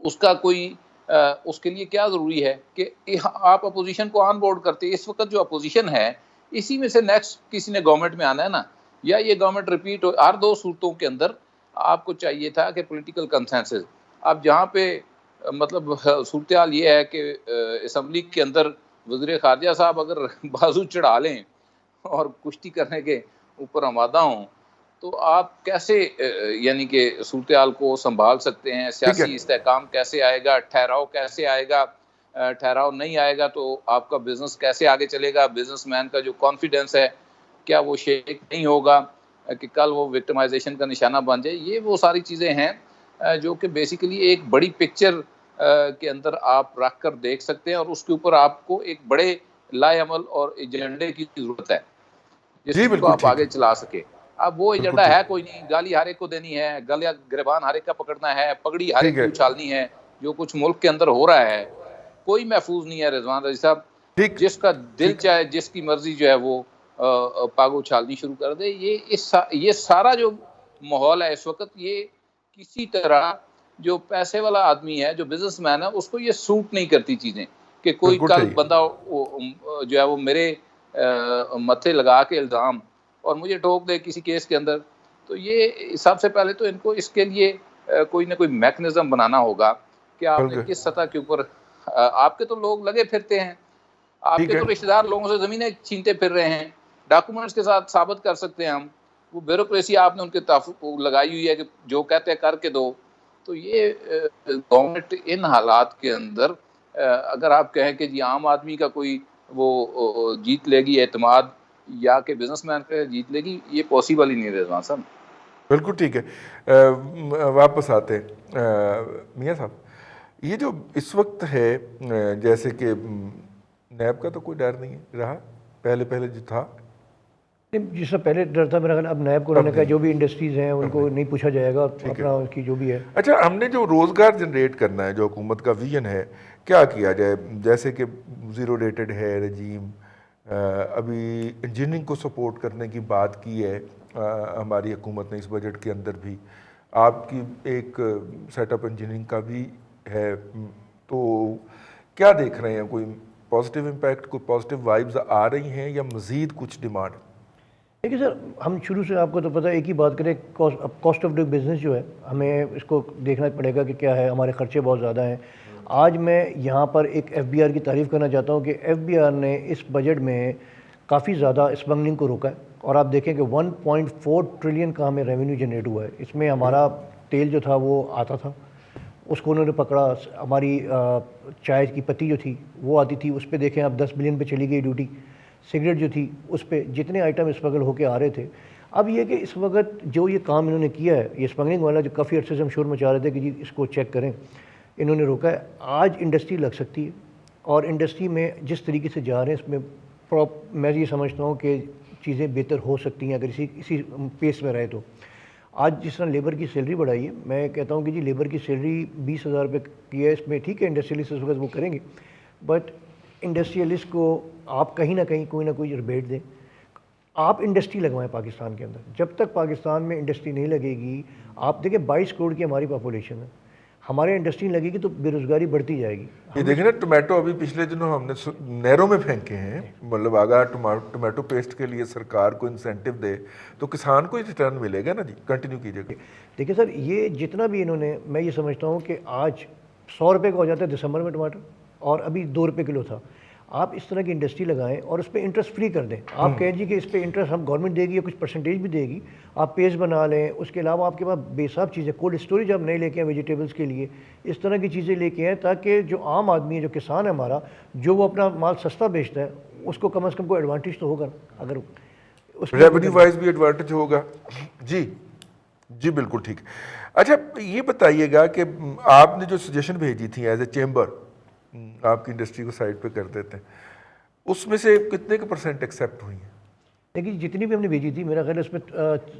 Speaker 3: اس کا کوئی اس کے لیے کیا ضروری ہے کہ آپ اپوزیشن کو آن بورڈ کرتے. اس وقت جو اپوزیشن ہے اسی میں سے نیکسٹ کسی نے گورنمنٹ میں آنا ہے نا, یا یہ گورنمنٹ ریپیٹ ہو. ہر 2 صورتوں کے اندر آپ کو چاہیے تھا کہ پولیٹیکل کنسنسس, اب جہاں پہ مطلب صورتحال یہ ہے کہ اسمبلی کے اندر وزیر خارجہ صاحب اگر بازو چڑھا لیں اور کشتی کرنے کے اوپر آمادہ ہوں, تو آپ کیسے یعنی کہ صورتحال کو سنبھال سکتے ہیں؟
Speaker 1: ٹھیک ہے.
Speaker 3: سیاسی استحکام کیسے آئے گا؟ ٹھہراؤ کیسے آئے گا؟ ٹھہراؤ نہیں آئے گا تو آپ کا بزنس کیسے آگے چلے گا؟ بزنس مین کا جو کانفیڈنس ہے کیا وہ شیک نہیں ہوگا کہ کل وہ وکٹمائزیشن کا نشانہ بن جائے؟ یہ وہ ساری چیزیں ہیں جو کہ بیسیکلی ایک بڑی پکچر کے اندر آپ رکھ کر دیکھ سکتے ہیں, اور اس کے اوپر آپ کو ایک بڑے لائے عمل اور ایجنڈے کی ضرورت ہے جس
Speaker 1: جی
Speaker 3: کو
Speaker 1: بالکل
Speaker 3: آپ
Speaker 1: ٹھیک ہے.
Speaker 3: آگے چلا سکے. اب وہ
Speaker 1: بالکل
Speaker 3: ایجنڈا
Speaker 1: ٹھیک
Speaker 3: ہے کوئی نہیں, گالی ہر ایک کو دینی ہے, گلیا گریبان ہر ایک کا پکڑنا ہے, پگڑی ہر
Speaker 1: ٹھیک
Speaker 3: ایک کی
Speaker 1: ہے.
Speaker 3: اچھالنی ہے. جو کچھ ملک کے اندر ہو رہا ہے کوئی محفوظ نہیں ہے رضوان رضی صاحب.
Speaker 1: ٹھیک
Speaker 3: جس کا دل
Speaker 1: ٹھیک.
Speaker 3: چاہے جس کی مرضی جو ہے وہ پاگو چھالنی شروع کر دے. یہ سارا جو ماحول ہے اس وقت, یہ کسی طرح جو پیسے والا آدمی ہے, جو بزنس مین ہے, اس کو یہ سوٹ نہیں کرتی چیزیں کہ کوئی
Speaker 1: بالکل
Speaker 3: کل
Speaker 1: صحیح.
Speaker 3: بندہ جو ہے وہ میرے متھے لگا کے الزام اور مجھے ٹوک دے کسی کیس کے اندر. تو یہ سب سے پہلے تو ان کو اس کے لیے کوئی نہ کوئی میکنزم بنانا ہوگا کہ آپ نے
Speaker 1: بالکل
Speaker 3: کس سطح کے اوپر, آپ کے تو لوگ لگے پھرتے ہیں, آپ
Speaker 1: ٹھیک
Speaker 3: کے
Speaker 1: ہے.
Speaker 3: تو رشتہ دار لوگوں سے زمینیں چھینتے پھر رہے ہیں, ڈاکومنٹس کے ساتھ ثابت کر سکتے ہیں ہم. وہ بیوروکریسی آپ نے ان کے لگائی ہوئی ہے کہ جو کہتے ہیں کر کے دو. تو یہ گورنمنٹ ان حالات کے اندر اگر آپ کہیں کہ جی عام آدمی کا کوئی وہ جیت لے گی اعتماد, یا کہ بزنس مین کا جیت لے گی, یہ پاسبل ہی نہیں رضوان صاحب.
Speaker 1: بالکل ٹھیک ہے. واپس آتے ہیں میاں صاحب, یہ جو اس وقت ہے جیسے کہ نیب کا تو کوئی ڈر نہیں رہا, پہلے جو تھا
Speaker 2: جس سے پہلے ڈر تھا میرا خیال, اب نیب کو انہوں نے کہا جو بھی انڈسٹریز ہیں ان کو نہیں پوچھا جائے گا, اپنا اس کی جو بھی ہے.
Speaker 1: اچھا, ہم نے جو روزگار جنریٹ کرنا ہے, جو حکومت کا ویژن ہے, کیا کیا جائے؟ جیسے کہ زیرو ریٹڈ ہے رجیم, ابھی انجینئرنگ کو سپورٹ کرنے کی بات کی ہے ہماری حکومت نے اس بجٹ کے اندر بھی. آپ کی ایک سیٹ اپ انجینئرنگ کا بھی ہے, تو کیا دیکھ رہے ہیں؟ کوئی پازیٹیو امپیکٹ, کوئی پازیٹیو وائبز آ رہی ہیں یا مزید کچھ ڈیمانڈ؟
Speaker 2: دیکھیے سر، ہم شروع سے آپ کو تو پتہ ہے ایک ہی بات کریں، کاسٹ آف ڈوئنگ بزنس جو ہے ہمیں اس کو دیکھنا پڑے گا کہ کیا ہے، ہمارے خرچے بہت زیادہ ہیں. آج میں یہاں پر ایک ایف بی آر کی تعریف کرنا چاہتا ہوں کہ ایف بی آر نے اس بجٹ میں کافی زیادہ اسمگلنگ کو روکا ہے، اور آپ دیکھیں کہ 1.4 ٹریلین کا ہمیں ریونیو جنریٹ ہوا ہے. اس میں ہمارا تیل جو تھا وہ آتا تھا، اس کو انہوں نے پکڑا. ہماری چائے کی پتی جو تھی وہ آتی تھی، اس پہ دیکھیں اب 10 بلین پہ چلی گئی ڈیوٹی. سگریٹ جو تھی اس پہ جتنے آئٹم اسمگل ہو کے آ رہے تھے. اب یہ کہ اس وقت جو یہ کام انہوں نے کیا ہے، یہ اسمگلنگ والا جو کافی عرصے سے ہم شور مچا رہے تھے کہ جی اس کو چیک کریں، انہوں نے روکا ہے. آج انڈسٹری لگ سکتی ہے، اور انڈسٹری میں جس طریقے سے جا رہے ہیں اس میں میں یہ سمجھتا ہوں کہ چیزیں بہتر ہو سکتی ہیں اگر اسی پیس میں رہے تو. آج جس طرح لیبر کی سیلری بڑھائی ہے، میں کہتا ہوں کہ جی لیبر کی سیلری 20,000 روپے کی ہے. اس میں ٹھیک ہے انڈسٹریلسٹ اس وقت وہ کریں گے، بٹ انڈسٹریلسٹ کو آپ کہیں نہ کہیں کوئی نہ کوئی ریبیٹ دیں. آپ انڈسٹری لگوائیں پاکستان کے اندر. جب تک پاکستان میں انڈسٹری نہیں لگے گی، آپ دیکھیں 22 کروڑ کی ہماری پاپولیشن ہے، ہمارے انڈسٹری لگے گی تو بے روزگاری بڑھتی جائے گی.
Speaker 1: یہ دیکھیں نا، ٹومیٹو ابھی پچھلے دنوں ہم نے نہروں میں پھینکے ہیں. مطلب اگر ٹومیٹو پیسٹ کے لیے سرکار کو انسینٹیو دے تو کسان کو ہی ریٹرن ملے گا نا. جی کنٹینیو کیجیے گا.
Speaker 2: دیکھیں سر، یہ جتنا بھی انہوں نے، میں یہ سمجھتا ہوں کہ آج 100 روپے کا ہو جاتا ہے دسمبر میں ٹماٹر، اور ابھی 2 روپے کلو تھا. آپ اس طرح کی انڈسٹری لگائیں اور اس پہ انٹرسٹ فری کر دیں. آپ کہیں جی کہ اس پہ انٹرسٹ ہم گورنمنٹ دے گی یا کچھ پرسنٹیج بھی دے گی، آپ پیج بنا لیں. اس کے علاوہ آپ کے پاس بے حساب چیزیں، کولڈ اسٹوریج آپ نہیں لے کے آئیں ویجیٹیبلس کے لیے، اس طرح کی چیزیں لے کے آئیں تاکہ جو عام آدمی ہے، جو کسان ہے ہمارا، جو وہ اپنا مال سستا بیچتا ہے، اس کو کم از کم کوئی ایڈوانٹیج تو ہوگا. اگر اس
Speaker 1: ریونیو وائز بھی ایڈوانٹیج ہوگا. جی بالکل ٹھیک. اچھا یہ بتائیے گا کہ آپ نے جو سجیشن بھیجی تھی ایز اے چیمبر، آپ کی انڈسٹری کو سائڈ پہ کر دیتے ہیں، اس میں سے کتنے کے پرسنٹ ایکسیپٹ ہوئی ہیں؟
Speaker 2: دیکھیے جتنی بھی ہم نے بھیجی تھی، میرا خیال ہے اس میں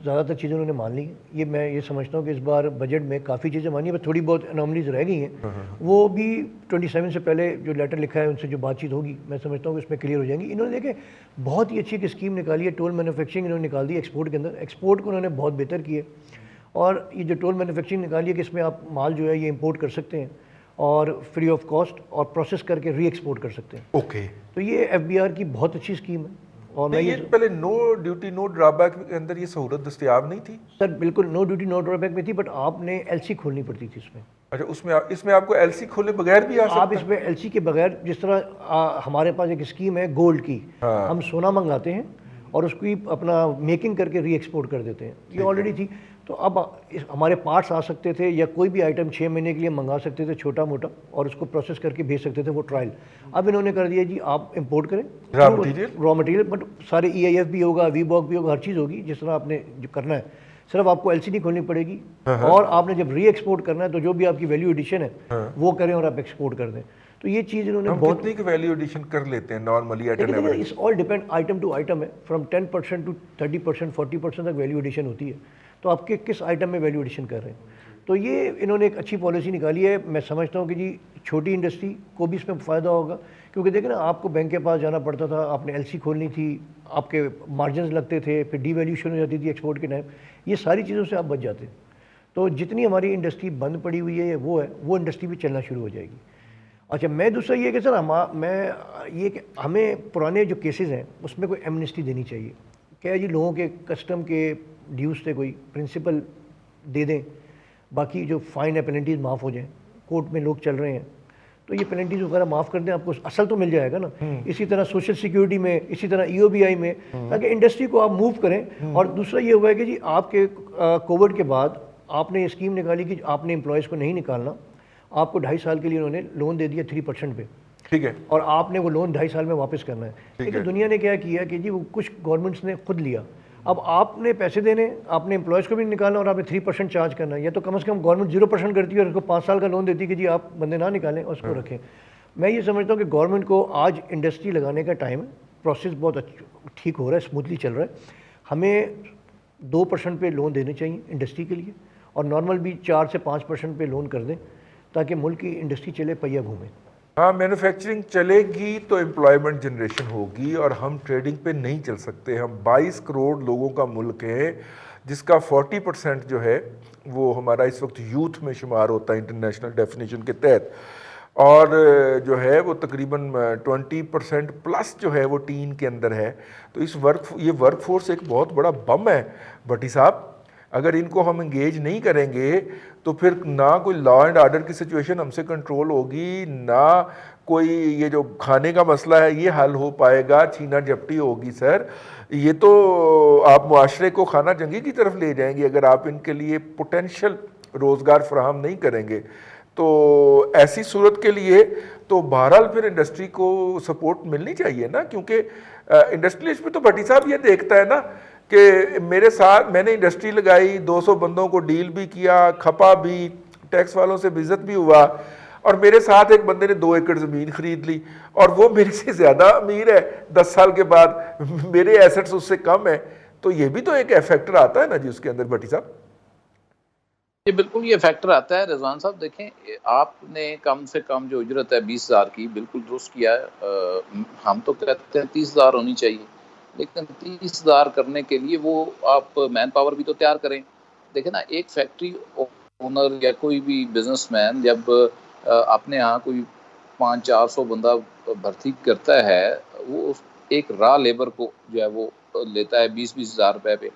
Speaker 2: زیادہ تر چیزیں انہوں نے مان لی ہیں. میں یہ سمجھتا ہوں کہ اس بار بجٹ میں کافی چیزیں مانی ہیں، تھوڑی بہت انوملیز رہ گئی ہیں. وہ بھی 27 سے پہلے جو لیٹر لکھا ہے ان سے جو بات چیت ہوگی، میں سمجھتا ہوں کہ اس میں کلیئر ہو جائیں گی. انہوں نے دیکھیں بہت ہی اچھی ایک اسکیم نکالی ہے، ٹول مینوفیکچرنگ انہوں نے نکال دی ایکسپورٹ کے اندر. ایکسپورٹ کو انہوں نے بہت بہتر کیا ہے، اور یہ جو ٹول مینوفیکچرنگ نکالی ہے کہ اس میں آپ مال جو ہے یہ امپورٹ کر سکتے ہیں اور فری آف کاسٹ، اور پروسیس کر کے ری ایکسپورٹ کر سکتے ہیں.
Speaker 1: اوکے.
Speaker 2: تو یہ ایف بی آر کی بہت اچھی اسکیم ہے. اور میں
Speaker 1: یہ پہلے نو ڈیوٹی نو ڈرا بیک کے اندر یہ سہولت دستیاب نہیں تھی؟
Speaker 2: سر بالکل نو ڈیوٹی نو ڈرا بیک میں تھی، بٹ آپ نے ایل سی کھولنی پڑتی تھی اس میں.
Speaker 1: اچھا اس میں آپ کو ایل سی کھولے بغیر بھی آ سکتا ہے؟
Speaker 2: آپ اس میں ایل سی کے بغیر، جس طرح ہمارے پاس ایک اسکیم ہے گولڈ کی، ہم سونا منگاتے ہیں اور اس کی اپنا میکنگ کر کے ری ایکسپورٹ کر دیتے ہیں. یہ آلریڈی تھی. تو اب ہمارے پارٹس آ سکتے تھے، یا کوئی بھی آئٹم 6 مہینے کے لیے منگا سکتے تھے چھوٹا موٹا، اور اس کو پروسیس کر کے بھیج سکتے تھے، وہ ٹرائل. اب انہوں نے کر دیا جی آپ امپورٹ کریں را مٹیریل، بٹ سارے ای آئی ایف بھی ہوگا، وی باک بھی ہوگا، ہر چیز ہوگی جس طرح آپ نے جو کرنا ہے. صرف آپ کو ایل سی نہیں کھولنی پڑے گی، اور آپ نے جب ری ایکسپورٹ کرنا ہے تو جو بھی آپ کی ویلیو ایڈیشن ہے وہ کریں اور آپ ایکسپورٹ کر دیں. تو یہ چیز انہوں نے
Speaker 1: بہت کتنے کی ویلیو ایڈیشن کر لیتے ہیں نارملی ایٹ این ایوریج؟
Speaker 2: اس all depend item to item ہے، فرام 10% ٹو 30%، 40% تک ویلیو ایڈیشن ہوتی ہے. تو آپ کے کس آئٹم میں ویلیو ایڈیشن کر رہے ہیں. تو یہ انہوں نے ایک اچھی پالیسی نکالی ہے. میں سمجھتا ہوں کہ جی چھوٹی انڈسٹری کو بھی اس میں فائدہ ہوگا، کیونکہ دیکھیں نا آپ کو بینک کے پاس جانا پڑتا تھا، آپ نے ایل سی کھولنی تھی، آپ کے مارجنز لگتے تھے، پھر ڈی ویلیوشن ہو جاتی تھی ایکسپورٹ کے ٹائم. یہ ساری چیزوں سے آپ بچ جاتے ہیں. تو جتنی ہماری انڈسٹری بند پڑی ہوئی ہے وہ انڈسٹری بھی چلنا شروع ہو جائے گی. اچھا میں دوسرا یہ کہ سر میں یہ کہ ہمیں پرانے جو کیسز ہیں اس میں کوئی ایمنسٹی دینی چاہیے. کیا جی لوگوں کے کسٹم کے ڈیوز تھے کوئی پرنسپل دے دیں، باقی جو فائن ہے پینلٹیز معاف ہو جائیں. کورٹ میں لوگ چل رہے ہیں تو یہ پینلٹیز وغیرہ معاف کر دیں، آپ کو اصل تو مل جائے گا نا. اسی طرح سوشل سیکیورٹی میں، اسی طرح ای او بی آئی میں، تاکہ انڈسٹری کو آپ موو کریں. اور دوسرا یہ ہوا ہے کہ جی آپ کے کووڈ کے بعد آپ نے اسکیم نکالی کہ آپ نے امپلائیز کو نہیں نکالنا، آپ کو 2.5 سال کے لیے انہوں نے لون دے دیا 3% پہ.
Speaker 1: ٹھیک ہے. اور
Speaker 2: آپ نے وہ لون 2.5 سال میں واپس کرنا ہے. لیکن دنیا نے کیا کیا کہ جی وہ کچھ گورنمنٹس نے خود لیا. اب آپ نے پیسے دینے، آپ نے امپلائیز کو بھی نکالنا، اور آپ نے 3% چارج کرنا ہے. یا تو کم از کم گورنمنٹ 0% کرتی ہے اور اس کو 5 سال کا لون دیتی ہے کہ جی آپ بندے نہ نکالیں اور اس کو رکھیں. میں یہ سمجھتا ہوں کہ گورنمنٹ کو آج انڈسٹری لگانے کا ٹائم ہے. پروسیس بہت ٹھیک ہو رہا ہے، اسموتھلی چل رہا ہے. ہمیں 2% پہ لون دینے چاہیے انڈسٹری کے لیے، اور نارمل بھی 4 سے 5% پہ لون کر دیں تاکہ ملک کی انڈسٹری چلے، پہیہ گھومے.
Speaker 1: ہاں مینوفیکچرنگ چلے گی تو امپلائمنٹ جنریشن ہوگی، اور ہم ٹریڈنگ پہ نہیں چل سکتے. ہم 22 کروڑ لوگوں کا ملک ہے، جس کا 40% جو ہے وہ ہمارا اس وقت یوتھ میں شمار ہوتا ہے انٹرنیشنل ڈیفینیشن کے تحت. اور جو ہے وہ تقریباً 20% پلس جو ہے وہ ٹین کے اندر ہے. تو یہ ورک فورس ایک بہت بڑا بم ہے بھٹی صاحب. اگر ان کو ہم انگیج نہیں کریں گے تو پھر نہ کوئی لا اینڈ آرڈر کی سچویشن ہم سے کنٹرول ہوگی, نہ کوئی یہ جو کھانے کا مسئلہ ہے یہ حل ہو پائے گا, چھینا جھپٹی ہوگی. سر یہ تو آپ معاشرے کو خانہ جنگی کی طرف لے جائیں گے اگر آپ ان کے لیے پوٹینشیل روزگار فراہم نہیں کریں گے. تو ایسی صورت کے لیے تو بہرحال پھر انڈسٹری کو سپورٹ ملنی چاہیے نا, کیونکہ انڈسٹریلسٹ بھی تو بھٹی صاحب یہ دیکھتا ہے نا کہ میرے ساتھ میں نے انڈسٹری لگائی, 200 بندوں کو ڈیل بھی کیا, کھپا بھی, ٹیکس والوں سے وزٹ بھی ہوا, اور میرے ساتھ ایک بندے نے 2 ایکڑ زمین خرید لی اور وہ میرے سے زیادہ امیر ہے 10 سال کے بعد, میرے ایسٹس اس سے کم ہیں. تو یہ بھی تو ایک فیکٹر آتا ہے نا جی اس کے اندر بھٹی صاحب.
Speaker 3: جی بالکل یہ فیکٹر آتا ہے رضوان صاحب. دیکھیں آپ نے کم سے کم جو اجرت ہے 20,000 کی بالکل درست کیا ہے. ہم تو کہتے ہیں 30,000 ہونی چاہیے, لیکن 30,000 کرنے کے لیے وہ آپ مین پاور بھی تو تیار کریں. دیکھیں نا, ایک فیکٹری اونر یا کوئی بھی بزنس مین جب اپنے ہاں کوئی 500-400 بندہ بھرتی کرتا ہے, وہ ایک را لیبر کو جو ہے وہ لیتا ہے 20,000 روپے پہ.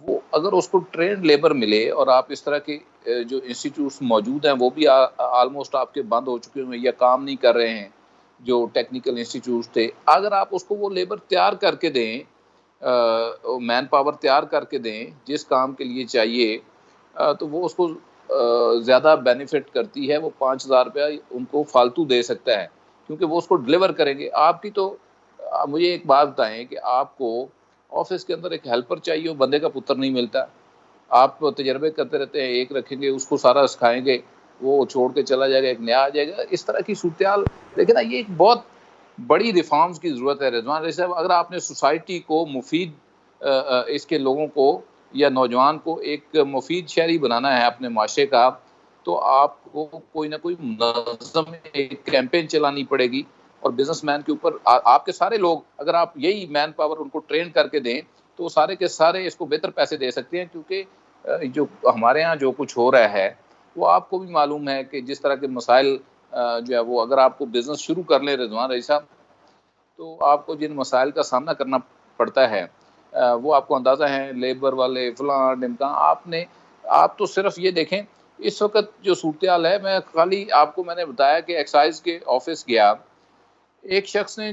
Speaker 3: وہ اگر اس کو ٹرینڈ لیبر ملے, اور آپ اس طرح کے جو انسٹیٹیوٹس موجود ہیں وہ بھی آلموسٹ آپ کے بند ہو چکے ہوئے یا کام نہیں کر رہے ہیں, جو ٹیکنیکل انسٹیٹیوٹس تھے, اگر آپ اس کو وہ لیبر تیار کر کے دیں, مین پاور تیار کر کے دیں جس کام کے لیے چاہیے, تو وہ اس کو زیادہ بینیفٹ کرتی ہے. وہ 5,000 روپیہ ان کو فالتو دے سکتا ہے کیونکہ وہ اس کو ڈلیور کریں گے. آپ کی تو مجھے ایک بات بتائیں کہ آپ کو آفس کے اندر ایک ہیلپر چاہیے, وہ بندے کا پتر نہیں ملتا. آپ تجربے کرتے رہتے ہیں, ایک رکھیں گے اس کو سارا سکھائیں گے, وہ چھوڑ کے چلا جائے گا, ایک نیا آ جائے گا. اس طرح کی صورتحال دیکھیں نا, یہ ایک بہت بڑی ریفارمز کی ضرورت ہے رضوان علی صاحب. اگر آپ نے سوسائٹی کو مفید, اس کے لوگوں کو یا نوجوان کو ایک مفید شہری بنانا ہے اپنے معاشرے کا, تو آپ کو کوئی نہ کوئی منظم ایک کیمپین چلانی پڑے گی. اور بزنس مین کے اوپر آپ کے سارے لوگ, اگر آپ یہی مین پاور ان کو ٹرین کر کے دیں تو سارے کے سارے اس کو بہتر پیسے دے سکتے ہیں. کیونکہ جو ہمارے ہاں جو کچھ ہو رہا ہے وہ آپ کو بھی معلوم ہے کہ جس طرح کے مسائل جو ہے وہ, اگر آپ کو بزنس شروع کر لیں رضوان علی صاحب, تو آپ کو جن مسائل کا سامنا کرنا پڑتا ہے وہ آپ کو اندازہ ہے, لیبر والے فلاں ڈمکان. آپ تو صرف یہ دیکھیں اس وقت جو صورتحال ہے, میں خالی آپ کو میں نے بتایا کہ ایکسائز کے آفس گیا, ایک شخص نے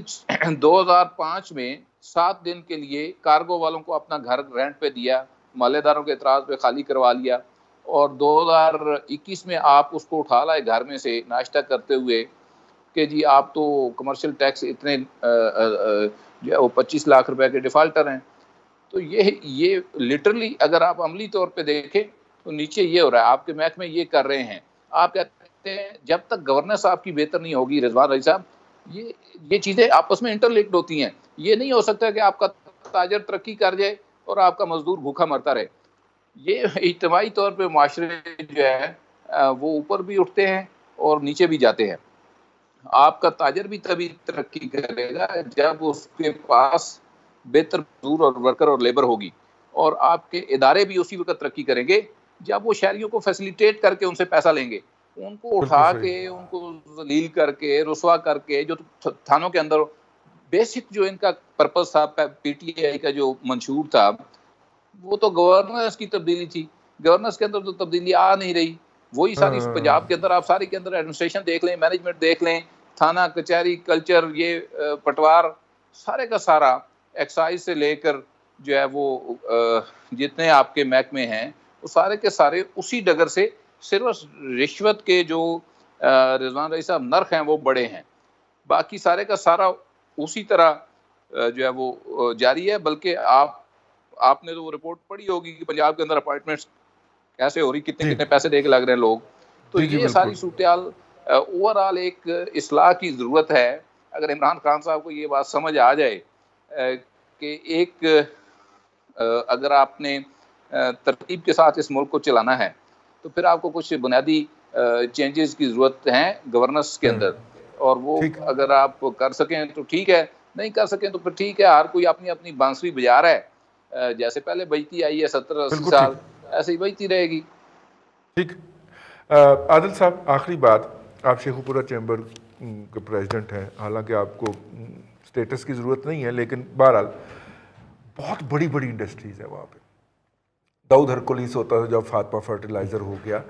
Speaker 3: 2005 میں 7 دن کے لیے کارگو والوں کو اپنا گھر رینٹ پہ دیا, محلے داروں کے اعتراض پہ خالی کروا لیا, اور 2021 میں آپ اس کو اٹھا لائے گھر میں سے ناشتہ کرتے ہوئے کہ جی آپ تو کمرشل ٹیکس اتنے جو ہے وہ 25 لاکھ روپے کے ڈیفالٹر ہیں. تو یہ لٹرلی اگر آپ عملی طور پہ دیکھیں تو نیچے یہ ہو رہا ہے, آپ کے محکمے یہ کر رہے ہیں. آپ کہتے ہیں جب تک گورننس آپ کی بہتر نہیں ہوگی رضوان علی صاحب, یہ چیزیں آپس میں انٹرلنکڈ ہوتی ہیں. یہ نہیں ہو سکتا کہ آپ کا تاجر ترقی کر جائے اور آپ کا مزدور بھوکا مرتا رہے. یہ اجتماعی طور پہ معاشرے جو ہے وہ اوپر بھی اٹھتے ہیں اور نیچے بھی جاتے ہیں. آپ کا تاجر بھی تبھی ترقی کرے گا جب اس کے پاس بہتر مزدور اور ورکر اور لیبر ہوگی, اور آپ کے ادارے بھی اسی وقت ترقی کریں گے جب وہ شہریوں کو فیسیلیٹیٹ کر کے ان سے پیسہ لیں گے. ان کو اٹھا کے, ان کو ذلیل کر کے, رسوا کر کے, جو تھانوں کے اندر بیسک جو ان کا پرپس تھا, پی ٹی آئی کا جو منشور تھا, وہ تو گورننس کی تبدیلی تھی. گورننس کے اندر تو تبدیلی آ نہیں رہی. وہی ساری پنجاب کے اندر آپ ساری کے اندر ایڈمنسٹریشن دیکھ لیں, مینجمنٹ دیکھ لیں, تھانہ کچہری کلچر, یہ پٹوار, سارے کا سارا ایکسائز سے لے کر جو ہے وہ جتنے آپ کے محکمے ہیں وہ سارے کے سارے اسی ڈگر سے, صرف رشوت کے جو رضوان علی صاحب نرخ ہیں وہ بڑے ہیں, باقی سارے کا سارا اسی طرح جو ہے وہ جاری ہے. بلکہ آپ نے تو وہ رپورٹ پڑھی ہوگی کہ پنجاب کے اندر اپائنٹمنٹس کیسے ہو رہی, کتنے پیسے دے کے لگ رہے ہیں لوگ. تو یہ ساری صورتحال اوور آل ایک اصلاح کی ضرورت ہے. اگر عمران خان صاحب کو یہ بات سمجھ آ جائے کہ ایک اگر آپ نے ترتیب کے ساتھ اس ملک کو چلانا ہے تو پھر آپ کو کچھ بنیادی چینجز کی ضرورت ہیں گورننس کے اندر, اور وہ اگر آپ کر سکیں تو ٹھیک ہے, نہیں کر سکیں تو پھر ٹھیک ہے. ہر کوئی اپنی اپنی بانسری بجا رہا ہے, جیسے پہلے بجتی آئی ہے 70-80 سال, ایسے ہی بجتی رہے گی.
Speaker 1: ٹھیک. عادل صاحب آخری بات, آپ شیخوپورہ چیمبر کے پریزیڈنٹ ہیں، حالانکہ آپ کو سٹیٹس کی ضرورت نہیں ہے، لیکن بہرحال بہت بڑی بڑی انڈسٹریز ہیں وہاں پہ. داؤد ہرکولیس ہوتا تھا جب فاطمہ فرٹیلائزر ہو گیا.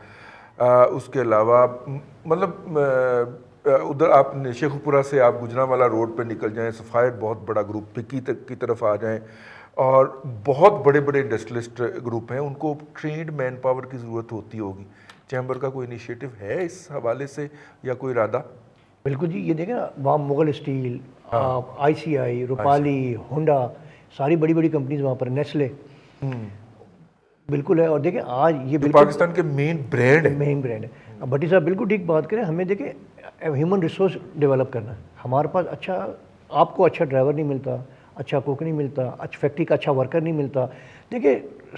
Speaker 1: اس کے علاوہ مطلب ادھر آپ شیخوپورہ سے آپ گجرانوالہ روڈ پہ نکل جائیں، سفایت بہت بڑا گروپ پکی تک کی طرف آ جائیں، اور بہت بڑے بڑے انڈسٹریلسٹ گروپ ہیں، ان کو ٹرینڈ مین پاور کی ضرورت ہوتی ہوگی. چیمبر کا کوئی انیشیٹو ہے اس حوالے سے یا کوئی ارادہ؟
Speaker 2: بالکل جی، یہ دیکھیں نا، وہاں مغل اسٹیل، آئی سی آئی، روپالی، ہونڈا، ساری بڑی بڑی کمپنیز وہاں پر، نیسلے بالکل ہے. اور دیکھیں آج یہ بالکل
Speaker 1: پاکستان کے مین برانڈ
Speaker 2: ہے. اب بھٹی صاحب بالکل ٹھیک بات کریں. ہمیں دیکھیں ہیومن ریسورس ڈیولپ کرنا ہے. ہمارے پاس اچھا، آپ کو اچھا ڈرائیور نہیں ملتا، اچھا کوک نہیں ملتا، اچھا فیکٹری کا اچھا ورکر نہیں ملتا. دیکھیں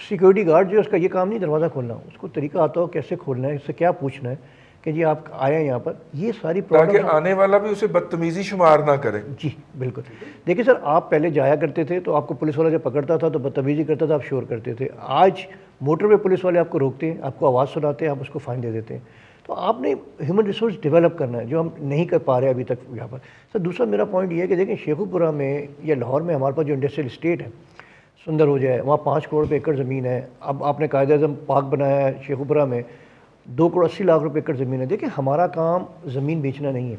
Speaker 2: سیکورٹی گارڈ جو ہے اس کا یہ کام نہیں دروازہ کھولنا، اس کو طریقہ آتا ہو کیسے کھولنا ہے، اس سے کیا پوچھنا ہے کہ جی آپ آئے ہیں یہاں پر. یہ ساری
Speaker 1: تاکہ آنے والا بھی اسے بدتمیزی شمار نہ کرے.
Speaker 2: جی بالکل. دیکھیں سر، آپ پہلے جایا کرتے تھے تو آپ کو پولیس والا جب پکڑتا تھا تو بدتمیزی کرتا تھا، آپ شور کرتے تھے. آج موٹر وے پولیس والے آپ کو روکتے ہیں، آپ کو آواز سناتے ہیں، آپ اس کو فائن دے دیتے ہیں. تو آپ نے ہیومن ریسورس ڈیولپ کرنا ہے، جو ہم نہیں کر پا رہے ابھی تک یہاں پر. سر دوسرا میرا پوائنٹ یہ ہے کہ دیکھیں شیخوپورہ میں یا لاہور میں ہمارے پاس جو انڈسٹریل اسٹیٹ ہے سندر ہو جائے، وہاں 5 کروڑ روپے ایکڑ زمین ہے. اب آپ نے قائد اعظم پارک بنایا ہے شیخوپورہ میں، 2 کروڑ 80 لاکھ روپے ایکڑ زمین ہے. دیکھیں ہمارا کام زمین بیچنا نہیں ہے،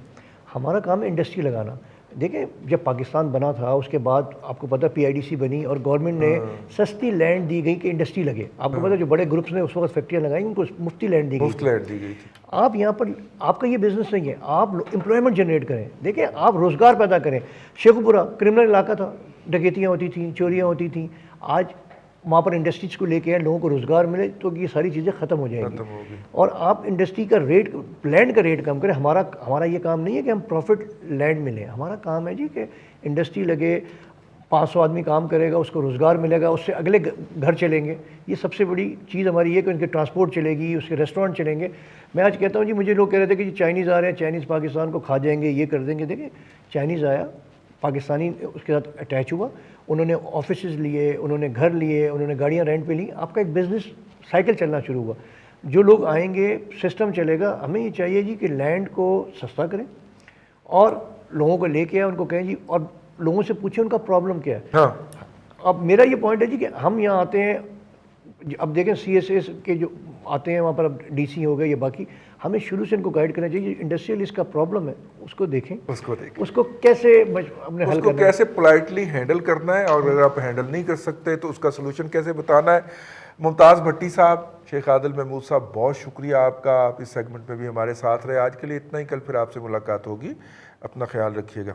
Speaker 2: ہمارا کام ہے انڈسٹری لگانا. دیکھیں جب پاکستان بنا تھا اس کے بعد آپ کو پتہ PIDC بنی اور گورنمنٹ نے سستی لینڈ دی گئی کہ انڈسٹری لگے. آپ کو پتہ جو بڑے گروپس نے اس وقت فیکٹریاں لگائیں ان کو مفتی لینڈ دی گئی.
Speaker 1: مفت لینڈ دی گئی تھی.
Speaker 2: آپ یہاں پر آپ کا یہ بزنس نہیں ہے، آپ امپلائمنٹ جنریٹ کریں. دیکھیں آپ روزگار پیدا کریں. شیخوپورہ کرمنل علاقہ تھا، ڈکیتیاں ہوتی تھیں، چوریاں ہوتی تھیں. آج وہاں پر انڈسٹریز کو لے کے آئے، لوگوں کو روزگار ملے تو یہ ساری چیزیں ختم ہو جائیں گی. اور آپ انڈسٹری کا ریٹ، لینڈ کا ریٹ کم کریں. ہمارا یہ کام نہیں ہے کہ ہم پروفٹ لینڈ ملے. ہمارا کام ہے جی کہ انڈسٹری لگے، 500 آدمی کام کرے گا، اس کو روزگار ملے گا، اس سے اگلے گھر چلیں گے. یہ سب سے بڑی چیز ہماری یہ ہے کہ ان کے ٹرانسپورٹ چلے گی، اس کے ریسٹورینٹ چلیں گے. میں آج کہتا ہوں جی، مجھے لوگ کہہ رہے تھے کہ جی چائنیز آ رہے ہیں، چائنیز پاکستان کو کھا جائیں گے، یہ کر دیں گے. دیکھیں چائنیز آیا، پاکستانی اس کے ساتھ اٹیچ ہوا، انہوں نے آفیسز لیے، انہوں نے گھر لیے، انہوں نے گاڑیاں رینٹ پہ لیں. آپ کا ایک بزنس سائیکل چلنا شروع ہوا. جو لوگ آئیں گے سسٹم چلے گا. ہمیں یہ چاہیے جی کہ لینڈ کو سستا کریں اور لوگوں کو لے کے آئیں، ان کو کہیں جی، اور لوگوں سے پوچھیں ان کا پرابلم کیا ہے. اب میرا یہ پوائنٹ ہے جی کہ ہم یہاں آتے ہیں، اب دیکھیں CSS کے جو آتے ہیں وہاں پر، اب DC ہو گئے یا باقی، ہمیں شروع سے ان کو گائیڈ کرنا چاہیے. انڈسٹریل اس کا پرابلم ہے، اس کو دیکھیں، اس کو کیسے اپنے حل کرنا ہے،
Speaker 1: کیسے پولائٹلی ہینڈل کرنا ہے، اور اگر آپ ہینڈل نہیں کر سکتے تو اس کا سلوشن کیسے بتانا ہے. ممتاز بھٹی صاحب، شیخ عادل محمود صاحب، بہت شکریہ آپ کا. آپ اس سیگمنٹ میں بھی ہمارے ساتھ رہے. آج کے لیے اتنا ہی، کل پھر آپ سے ملاقات ہوگی. اپنا خیال رکھیے گا.